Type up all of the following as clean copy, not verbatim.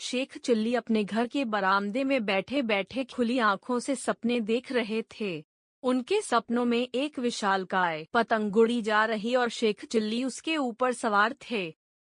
Sheikh chilli अपने घर के बरामदे में बैठे बैठे खुली आंखों से सपने देख रहे थे। उनके सपनों में एक विशालकाय पतंग उड़ी जा रही और शेख चिल्ली उसके ऊपर सवार थे।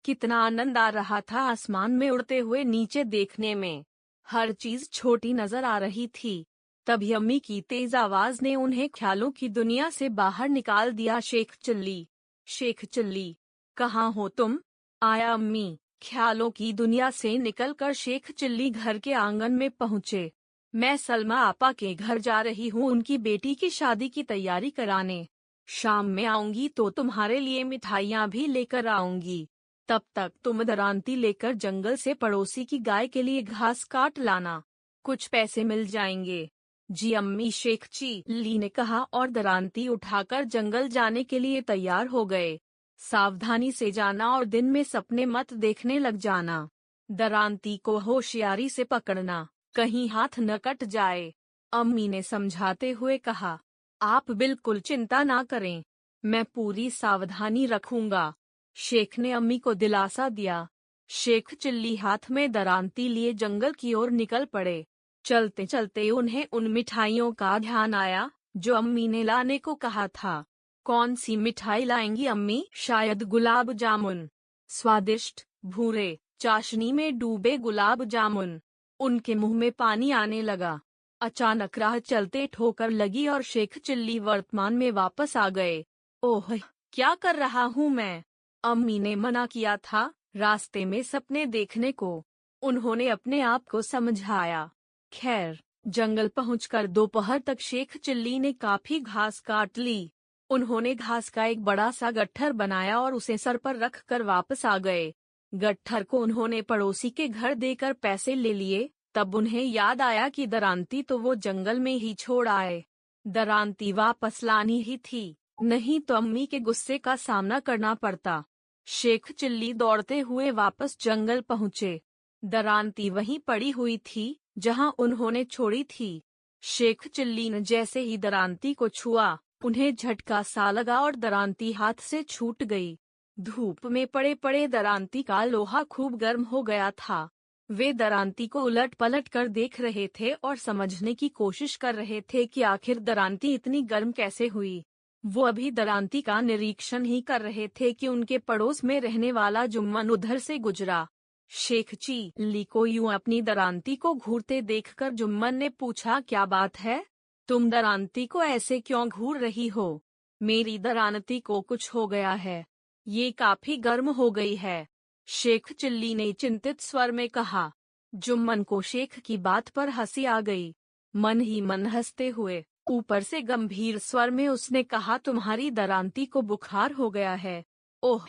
कितना आनंद आ रहा था आसमान में उड़ते हुए नीचे देखने में। हर चीज छोटी नजर आ रही थी। तभी अम्मी की तेज आवाज ने उन्हें ख्यालों की दुनिया से बाहर निकाल दिया। शेख चिल्ली, शेख चिल्ली, कहाँ हो तुम? आया अम्मी। ख्यालों की दुनिया से निकलकर शेख चिल्ली घर के आंगन में पहुँचे। मैं सलमा आपा के घर जा रही हूँ उनकी बेटी की शादी की तैयारी कराने। शाम में आऊंगी तो तुम्हारे लिए मिठाइयाँ भी लेकर आऊंगी। तब तक तुम दरांती लेकर जंगल से पड़ोसी की गाय के लिए घास काट लाना। कुछ पैसे मिल जाएंगे। जी अम्मी, शेख चिल्ली ने कहा और दरांती उठाकर जंगल जाने के लिए तैयार हो गए। सावधानी से जाना और दिन में सपने मत देखने लग जाना। दरांती को होशियारी से पकड़ना, कहीं हाथ न कट जाए। अम्मी ने समझाते हुए कहा, आप बिल्कुल चिंता ना करें, मैं पूरी सावधानी रखूंगा। शेख ने अम्मी को दिलासा दिया। शेख चिल्ली हाथ में दरांती लिए जंगल की ओर निकल पड़े। चलते चलते उन्हें उन मिठाइयों का ध्यान आया जो अम्मी ने लाने को कहा था। कौन सी मिठाई लाएंगी अम्मी? शायद गुलाब जामुन। स्वादिष्ट, भूरे, चाशनी में डूबे गुलाब जामुन। उनके मुंह में पानी आने लगा। अचानक राह चलते ठोकर लगी और शेख चिल्ली वर्तमान में वापस आ गए। ओह, क्या कर रहा हूँ मैं? अम्मी ने मना किया था रास्ते में सपने देखने को। उन्होंने अपने आप को समझाया। खैर, जंगल पहुंचकर दोपहर तक शेख चिल्ली ने काफी घास काट ली। उन्होंने घास का एक बड़ा सा गट्ठर बनाया और उसे सर पर रख कर वापस आ गए। गट्ठर को उन्होंने पड़ोसी के घर देकर पैसे ले लिए। तब उन्हें याद आया कि दरांती तो वो जंगल में ही छोड़ आए। दरांती वापस लानी ही थी, नहीं तो अम्मी के गुस्से का सामना करना पड़ता। शेख चिल्ली दौड़ते हुए वापस जंगल पहुँचे। दरांती वहीं पड़ी हुई थी जहां उन्होंने छोड़ी थी। शेख चिल्ली ने जैसे ही दरांती को छुआ, उन्हें झटका सा लगा और दरांती हाथ से छूट गई। धूप में पड़े पड़े दरांती का लोहा खूब गर्म हो गया था। वे दरांती को उलट पलट कर देख रहे थे और समझने की कोशिश कर रहे थे कि आखिर दरांती इतनी गर्म कैसे हुई। वो अभी दरांती का निरीक्षण ही कर रहे थे कि उनके पड़ोस में रहने वाला जुम्मन उधर से गुजरा। शेख चिल्ली को यूं अपनी दरांती को घूरते देखकर जुम्मन ने पूछा, क्या बात है? तुम दरांती को ऐसे क्यों घूर रही हो? मेरी दरांती को कुछ हो गया है, ये काफी गर्म हो गई है। शेख चिल्ली ने चिंतित स्वर में कहा। जुम्मन को शेख की बात पर हंसी आ गई। मन ही मन हंसते हुए ऊपर से गंभीर स्वर में उसने कहा, तुम्हारी दरांती को बुखार हो गया है। ओह,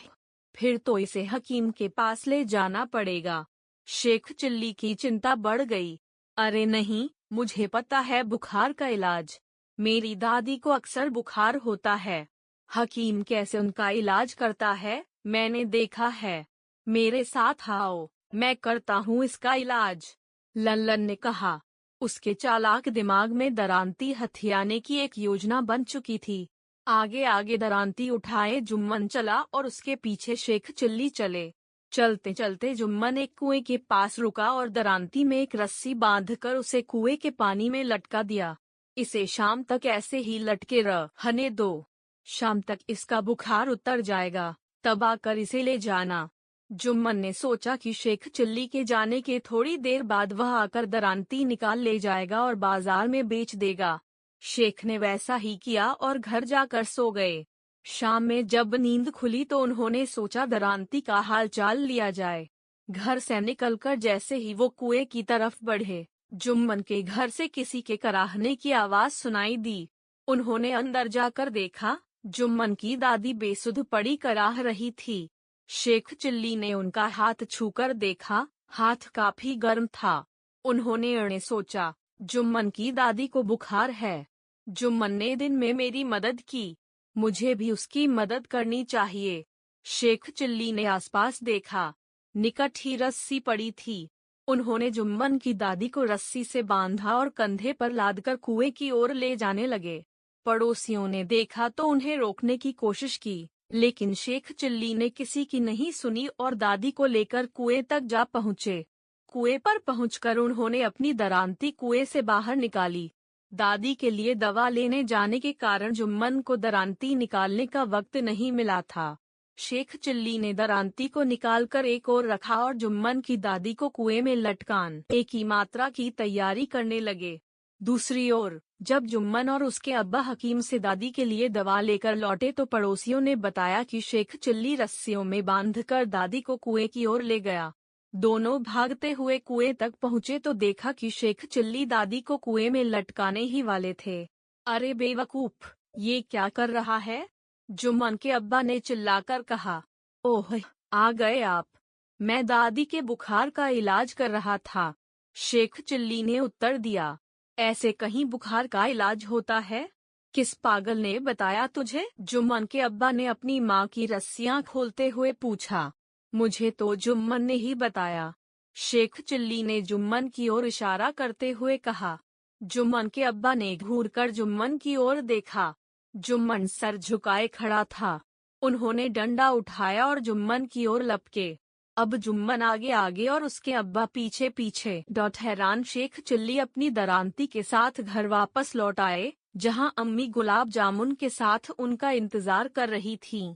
फिर तो इसे हकीम के पास ले जाना पड़ेगा। शेख चिल्ली की चिंता बढ़ गई। अरे नहीं, मुझे पता है बुखार का इलाज। मेरी दादी को अक्सर बुखार होता है। हकीम कैसे उनका इलाज करता है, मैंने देखा है। मेरे साथ आओ, मैं करता हूँ इसका इलाज। लल्लन ने कहा। उसके चालाक दिमाग में दरांती हथियाने की एक योजना बन चुकी थी। आगे आगे दरांती उठाए जुम्मन चला और उसके पीछे शेख चिल्ली चले। चलते चलते जुम्मन एक कुएं के पास रुका और दरांती में एक रस्सी बांधकर उसे कुएं के पानी में लटका दिया। इसे शाम तक ऐसे ही लटके रहने दो। शाम तक इसका बुखार उतर जाएगा, तब आकर इसे ले जाना। जुम्मन ने सोचा कि शेख चिल्ली के जाने के थोड़ी देर बाद वह आकर दरांती निकाल ले जाएगा और बाजार में बेच देगा। शेख ने वैसा ही किया और घर जाकर सो गए। शाम में जब नींद खुली तो उन्होंने सोचा दरांती का हाल चाल लिया जाए। घर से निकलकर जैसे ही वो कुएं की तरफ बढ़े, जुम्मन के घर से किसी के कराहने की आवाज सुनाई दी। उन्होंने अंदर जाकर देखा, जुम्मन की दादी बेसुध पड़ी कराह रही थी। शेख चिल्ली ने उनका हाथ छूकर देखा, हाथ काफी गर्म था। उन्होंने सोचा, जुम्मन की दादी को बुखार है। जुम्मन ने दिन में मेरी मदद की, मुझे भी उसकी मदद करनी चाहिए। शेख चिल्ली ने आसपास देखा, निकट ही रस्सी पड़ी थी। उन्होंने जुम्मन की दादी को रस्सी से बांधा और कंधे पर लादकर कुएं की ओर ले जाने लगे। पड़ोसियों ने देखा तो उन्हें रोकने की कोशिश की, लेकिन शेख चिल्ली ने किसी की नहीं सुनी और दादी को लेकर कुएं तक जा पहुँचे। कुएं पर पहुंचकर उन्होंने अपनी दरांती कुएं से बाहर निकाली। दादी के लिए दवा लेने जाने के कारण जुम्मन को दरांती निकालने का वक्त नहीं मिला था। शेख चिल्ली ने दरांती को निकालकर एक ओर रखा और जुम्मन की दादी को कुएं में लटकाने की मात्रा की तैयारी करने लगे। दूसरी ओर जब जुम्मन और उसके अब्बा हकीम से दादी के लिए दवा लेकर लौटे तो पड़ोसियों ने बताया कि शेख चिल्ली रस्सियों में बांधकर दादी को कुएं की ओर ले गया। दोनों भागते हुए कुएं तक पहुंचे तो देखा कि शेख चिल्ली दादी को कुएं में लटकाने ही वाले थे। अरे बेवकूफ, ये क्या कर रहा है? जुम्मन के अब्बा ने चिल्लाकर कहा। ओह, आ गए आप। मैं दादी के बुखार का इलाज कर रहा था, शेख चिल्ली ने उत्तर दिया। ऐसे कहीं बुखार का इलाज होता है? किस पागल ने बताया तुझे? जुम्मन के अब्बा ने अपनी माँ की रस्सियां खोलते हुए पूछा। मुझे तो जुम्मन ने ही बताया, शेख चिल्ली ने जुम्मन की ओर इशारा करते हुए कहा। जुम्मन के अब्बा ने घूरकर जुम्मन की ओर देखा। जुम्मन सर झुकाए खड़ा था। उन्होंने डंडा उठाया और जुम्मन की ओर लपके। अब जुम्मन आगे आगे और उसके अब्बा पीछे पीछे। हैरान शेख चिल्ली अपनी दरांती के साथ घर वापस लौट आए, जहां अम्मी गुलाब जामुन के साथ उनका इंतजार कर रही थीं।